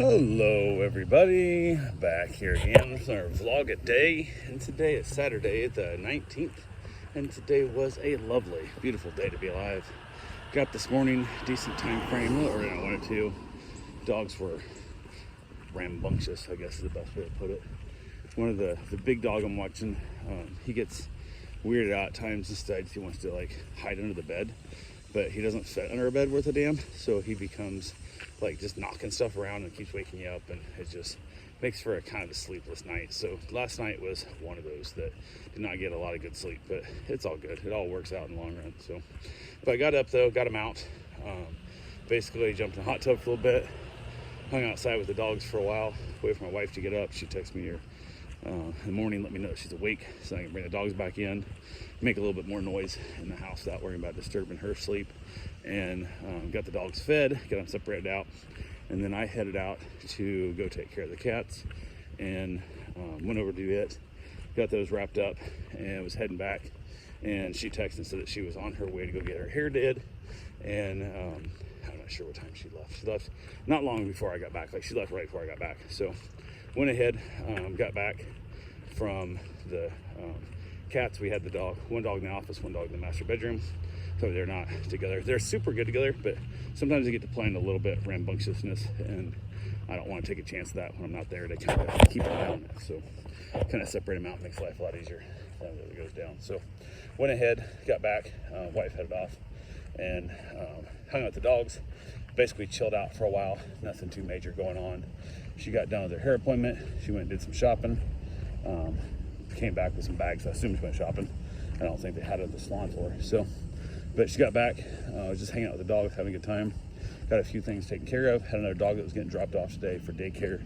Hello everybody, back here again with our vlog a day, and today is Saturday the 19th, and today was a lovely, beautiful day to be alive. Got up this morning, decent time frame, a little earlier than I wanted to. Dogs were rambunctious, I guess is the best way to put it. One of the big dog I'm watching, he gets weirded out at times and decides he wants to like hide under the bed, but he doesn't fit under a bed worth a damn, so he becomes like just knocking stuff around and keeps waking you up, and it just makes for a kind of a sleepless night. So last night was one of those that did not get a lot of good sleep, but it's all good. It all works out in the long run. So, but I got up though, got him out. Basically jumped in the hot tub for a little bit, hung outside with the dogs for a while, wait for my wife to get up. She texted me here in the morning, let me know that she's awake so I can bring the dogs back in, make a little bit more noise in the house without worrying about disturbing her sleep. And got the dogs fed, got them separated out, and then I headed out to go take care of the cats, and went over to do it, got those wrapped up, and was heading back, and she texted and said that she was on her way to go get her hair did, and I'm not sure what time she left. She left not long before I got back, like she left right before I got back. So went ahead, got back from the cats. We had one dog in the office, one dog in the master bedroom. So they're not together. They're super good together, but sometimes they get to playing a little bit of rambunctiousness, and I don't want to take a chance of that when I'm not there to kind of keep an eye on it. So kind of separate them out, makes life a lot easier as it goes down. So went ahead, got back, wife headed off, and hung out with the dogs. Basically chilled out for a while, nothing too major going on. She got done with her hair appointment. She went and did some shopping. Came back with some bags. I assume she went shopping. I don't think they had it at the salon for her. So, but she got back. I was just hanging out with the dogs, having a good time. Got a few things taken care of. Had another dog that was getting dropped off today for daycare.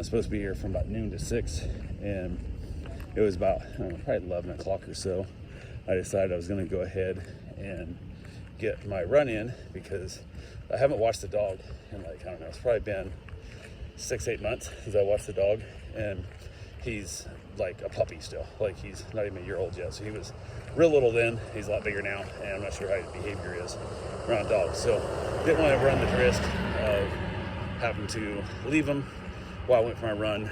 Supposed to be here from about noon to 6, and it was about probably 11 o'clock or so. I decided I was going to go ahead and get my run in because I haven't watched the dog in like, I don't know, it's probably been 6-8 months since I watched the dog, and he's like a puppy still. Like he's not even a year old yet. So he was real little then. He's a lot bigger now, and I'm not sure how his behavior is around dogs. So didn't want to run the risk of having to leave him while I went for my run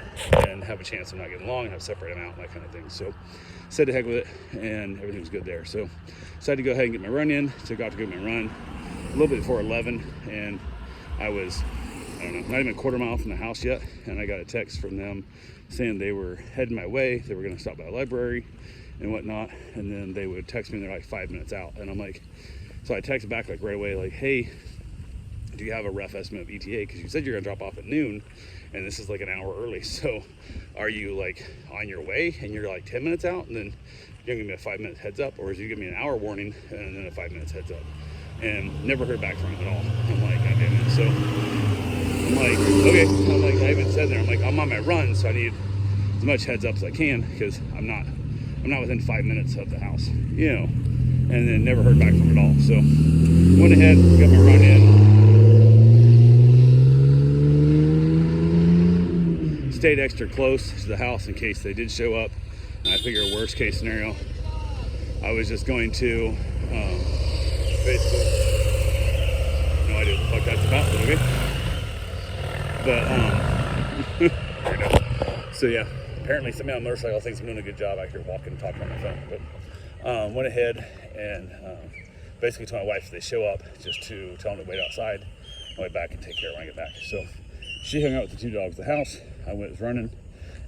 and have a chance of not getting along and have to separate him out and that kind of thing. So said to heck with it, and everything was good there. So decided to go ahead and get my run in. So got to go get my run a little bit before 11, and I was, I don't know, not even a quarter mile from the house yet, and I got a text from them saying they were heading my way. They were going to stop by the library and whatnot, and then they would text me, and they're like 5 minutes out. And I'm like, so I texted back like right away, like, hey, do you have a rough estimate of ETA? Because you said you're going to drop off at noon, and this is like an hour early. So are you like on your way and you're like 10 minutes out, and then you're going to give me a 5 minute heads up, or is you give me an hour warning and then a 5 minutes heads up? And never heard back from him at all. I'm like, God damn it. So I'm like, okay. I'm like, I even said there, I'm like, I'm on my run, so I need as much heads up as I can because I'm not within 5 minutes of the house, you know. And then never heard back from him at all. So went ahead, got my run in. Stayed extra close to the house in case they did show up. And I figure worst case scenario, I was just going to basically, no idea what the fuck that's about, but okay. But so yeah, apparently somebody on a motorcycle thinks I'm doing a good job out here walking and talking on my phone. But went ahead and basically told my wife if they show up just to tell them to wait outside. I'll wait back and take care when I get back. So she hung out with the two dogs at the house. I was running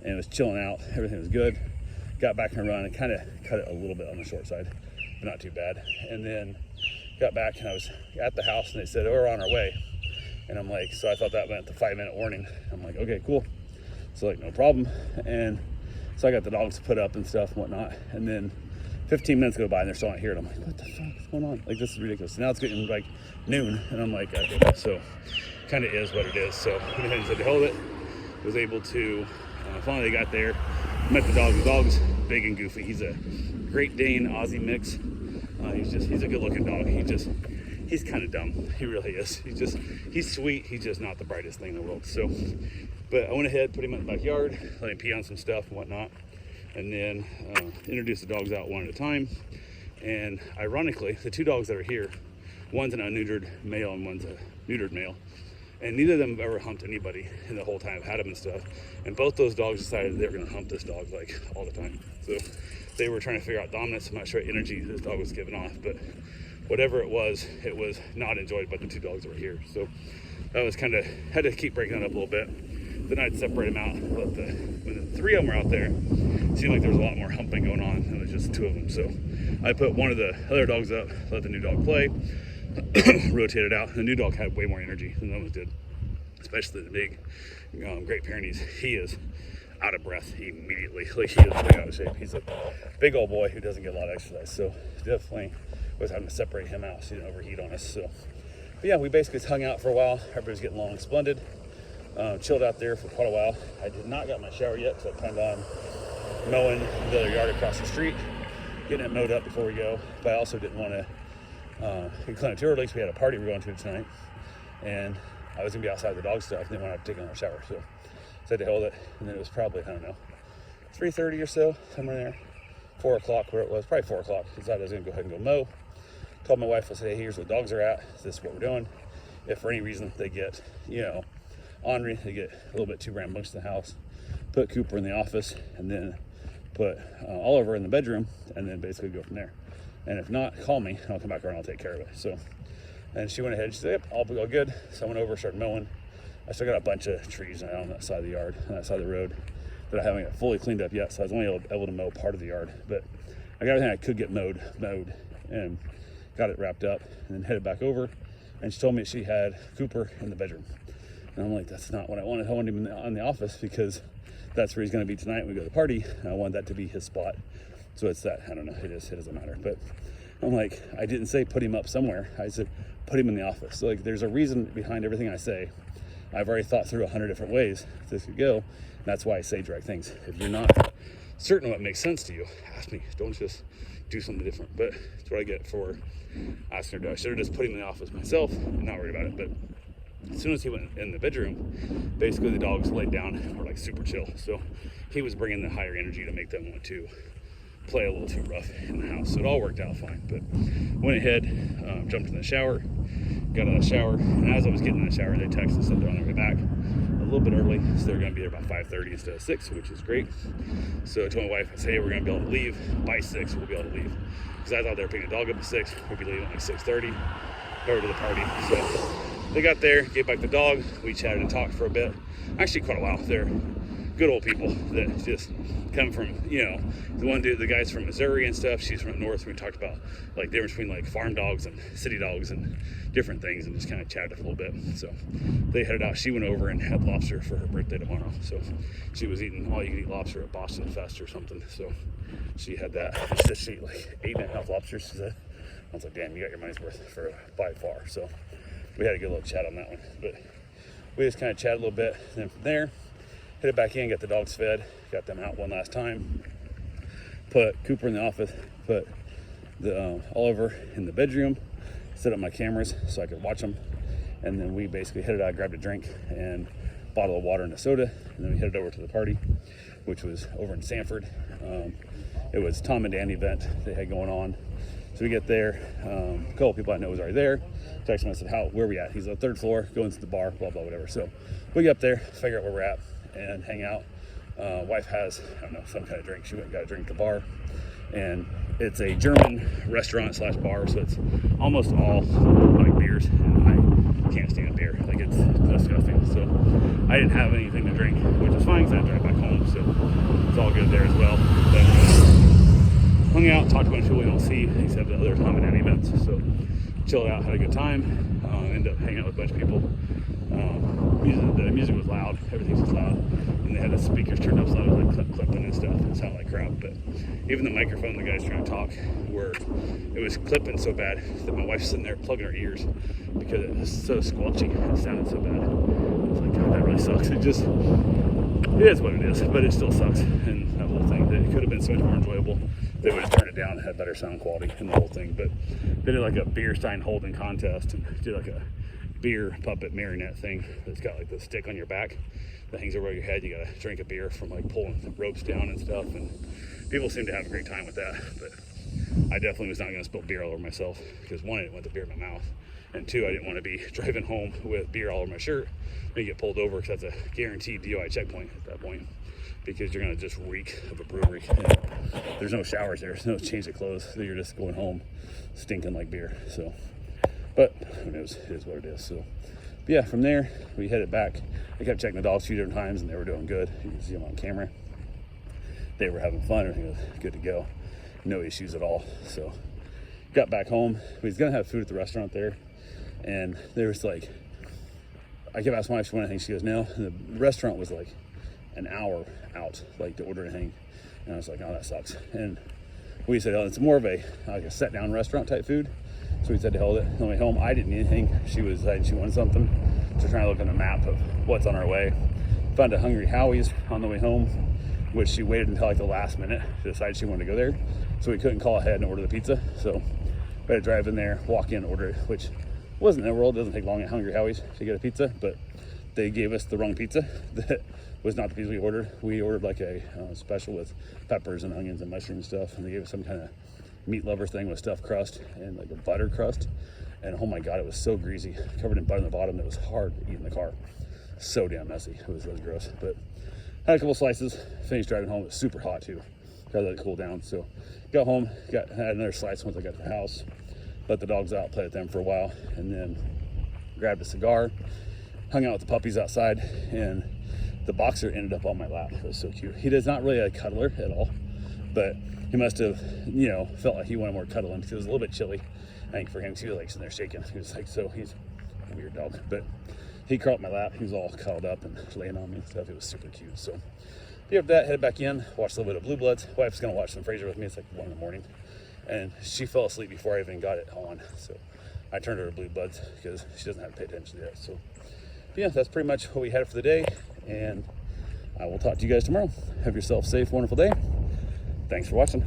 and was chilling out. Everything was good. Got back and run and kind of cut it a little bit on the short side, but not too bad. And then got back and I was at the house and they said, oh, we're on our way. And I'm like, so I thought that meant the 5 minute warning. I'm like, okay, cool. So like, no problem. And so I got the dogs put up and stuff and whatnot. And then 15 minutes go by and they're still not here. And I'm like, what the fuck is going on? Like, this is ridiculous. So now it's getting like noon. And I'm like, okay. So kind of is what it is. So went ahead and said to hell with it. Was able to, finally got there. Met the dog. The dog's big and goofy. He's a Great Dane Aussie mix. He's a good looking dog. He's kind of dumb. He really is. He's sweet. He's just not the brightest thing in the world. So, but I went ahead, put him in the backyard, let him pee on some stuff and whatnot, and then introduced the dogs out one at a time. And ironically, the two dogs that are here, one's an unneutered male and one's a neutered male. And neither of them have ever humped anybody in the whole time I've had them and stuff. And both those dogs decided they were going to hump this dog like all the time. So they were trying to figure out dominance. I'm not sure what energy this dog was giving off, but whatever it was not enjoyed by the two dogs that were here. So that was kind of, had to keep breaking that up a little bit. Then I'd separate them out. But when the three of them were out there, it seemed like there was a lot more humping going on than it was just two of them. So I put one of the other dogs up, let the new dog play, rotated out. The new dog had way more energy than those did, especially the big Great Pyrenees. He is out of breath immediately. Like, he is way out of shape. He's a big old boy who doesn't get a lot of exercise. So definitely was having to separate him out so he didn't overheat on us. So, but yeah, we basically hung out for a while. Everybody was getting along splendid. Chilled out there for quite a while. I did not get my shower yet because I planned on mowing the other yard across the street, getting it mowed up before we go. But I also didn't want to clean it too early because we had a party we're going to tonight, and I was gonna be outside the dog stuff and then went out to take another shower. So I had to hold it, and then it was probably, I don't know, 3:30 or so, somewhere there, 4 o'clock where it was, probably 4 o'clock. Decided I was gonna go ahead and go mow. Called my wife. I said, hey, here's where the dogs are at. This is what we're doing. If for any reason they get, ornery, they get a little bit too rambunctious in the house, put Cooper in the office, and then put Oliver in the bedroom, and then basically go from there. And if not, call me, and I'll come back around and I'll take care of it. So, and she went ahead, she said, yep, all good. So I went over, started mowing. I still got a bunch of trees on that side of the yard, on that side of the road, that I haven't got fully cleaned up yet. So I was only able to mow part of the yard, but I got everything I could get mowed, and got it wrapped up, and then headed back over. And she told me she had Cooper in the bedroom. And I'm like, that's not what I wanted. I wanted him in the office because that's where he's going to be tonight when we go to the party. And I wanted that to be his spot. So it's that, I don't know, it doesn't matter. But I'm like, I didn't say put him up somewhere. I said, put him in the office. So like, there's a reason behind everything I say. I've already thought through 100 different ways this could go. And that's why I say direct things. If you're not certain what makes sense to you, ask me. Don't just do something different. But that's what I get for asking her. I should have just put him in the office myself and not worried about it. But as soon as he went in the bedroom, basically the dogs laid down and were like super chill. So he was bringing the higher energy to make them want to play a little too rough in the house. So it all worked out fine. But went ahead, jumped in the shower, got out of the shower, and as I was getting in the shower, they texted, said they're on their way back a little bit early, so they're going to be there about 5:30 instead of 6, which is great. So I told my wife, I said, hey, we're going to be able to leave by 6. We'll be able to leave, because I thought they were picking a dog up at 6. We'd be leaving at like 6:30, over to the party. So they got there, gave back the dog. We chatted and talked for a bit, actually quite a while. They're good old people that just come from, the one dude, the guy's from Missouri and stuff. She's from north. We talked about like the difference between like farm dogs and city dogs and different things, and just kind of chatted a little bit. So they headed out. She went over and had lobster for her birthday tomorrow. So she was eating all you can eat lobster at Boston Fest or something. So she had that. She said she ate like 8.5 lobsters. She said, I was like, damn, you got your money's worth for by far. So we had a good little chat on that one. But we just kind of chatted a little bit. And then from there, headed back in, got the dogs fed, got them out one last time, put Cooper in the office, put the Oliver in the bedroom, set up my cameras so I could watch them, and then we basically headed out, grabbed a drink and a bottle of water and a soda, and then we headed over to the party, which was over in Sanford. It was Tom and Danny event they had going on. So we get there, a couple people I know was already there. Texted him, I said, where are we at? He's on the 3rd floor, going to the bar, blah, blah, whatever. So we get up there, figure out where we're at, and hang out. Wife has, I don't know, some kind of drink. She went and got a drink at the bar, and it's a German restaurant / bar, so it's almost all like beers, and I can't stand beer. Like, it's disgusting. So I didn't have anything to drink, which is fine because I had to drive back home, so it's all good there as well. But hung out, talked to a bunch of people we don't see except the other Tom and Danny events. So chilled out, had a good time, ended up hanging out with a bunch of people. The music was loud, everything was loud, and they had the speakers turned up so it was like clipping and stuff. It sounded like crap, but even the microphone the guys trying to talk it was clipping so bad that my wife's sitting there plugging her ears because it was so squelchy. It sounded so bad. I was like, God, that really sucks. It is what it is, but it still sucks. And that whole thing, it could have been so much more enjoyable. They would have turned it down and had better sound quality in the whole thing. But they did like a beer stein holding contest and did like a beer puppet marionette thing that's got like the stick on your back that hangs over your head. You gotta drink a beer from like pulling the ropes down and stuff, and people seem to have a great time with that. But I definitely was not gonna spill beer all over myself because one, I didn't want the beer in my mouth, And 2, I didn't want to be driving home with beer all over my shirt and get pulled over, because that's a guaranteed DUI checkpoint at that point, because you're going to just reek of a brewery. And there's no showers there, there's no change of clothes, so you're just going home stinking like beer. So, but who knows, it is what it is. So, but yeah, from there we headed back. I kept checking the dogs a few different times and they were doing good. You can see them on camera. They were having fun, everything was good to go, no issues at all. So got back home. We was gonna have food at the restaurant there, and there was like, I kept asking my wife if she wanted anything. She goes, no. And the restaurant was like an hour out, like, to order anything. And I was like, oh, that sucks. And we said, oh, it's more of a like a set down restaurant type food. So we said to hold it. On the way home, I didn't need anything. She was deciding she wanted something. So trying to look on the map of what's on our way. Found a Hungry Howie's on the way home, which she waited until like the last minute to decide she wanted to go there. So we couldn't call ahead and order the pizza. So we had to drive in there, walk in, order it, which wasn't the world. It doesn't take long at Hungry Howie's to get a pizza, but they gave us the wrong pizza. That was not the pizza we ordered. We ordered like a special with peppers and onions and mushroom stuff, and they gave us some kind of meat lover thing with stuffed crust and like a butter crust. And oh my God, it was so greasy, covered in butter in the bottom, that it was hard to eat in the car. So damn messy. It was really gross. But had a couple slices, finished driving home. It was super hot too. Got to let it cool down. So got home, had another slice once I got to the house, let the dogs out, played with them for a while, and then grabbed a cigar, hung out with the puppies outside, and the boxer ended up on my lap. It was so cute. He is not really a cuddler at all, but he must have, felt like he wanted more cuddling, because it was a little bit chilly, I think, for him. He was like sitting there shaking. He was like, so he's a weird dog, but he crawled up my lap. He was all cuddled up and laying on me and stuff. It was super cute. So after that, headed back in, watched a little bit of Blue Bloods. Wife's gonna watch some Frasier with me. It's like 1 in the morning, and she fell asleep before I even got it on. So I turned her to Blue Bloods because she doesn't have to pay attention to that. So yeah, that's pretty much what we had for the day, and I will talk to you guys tomorrow. Have yourself a safe, wonderful day. Thanks for watching.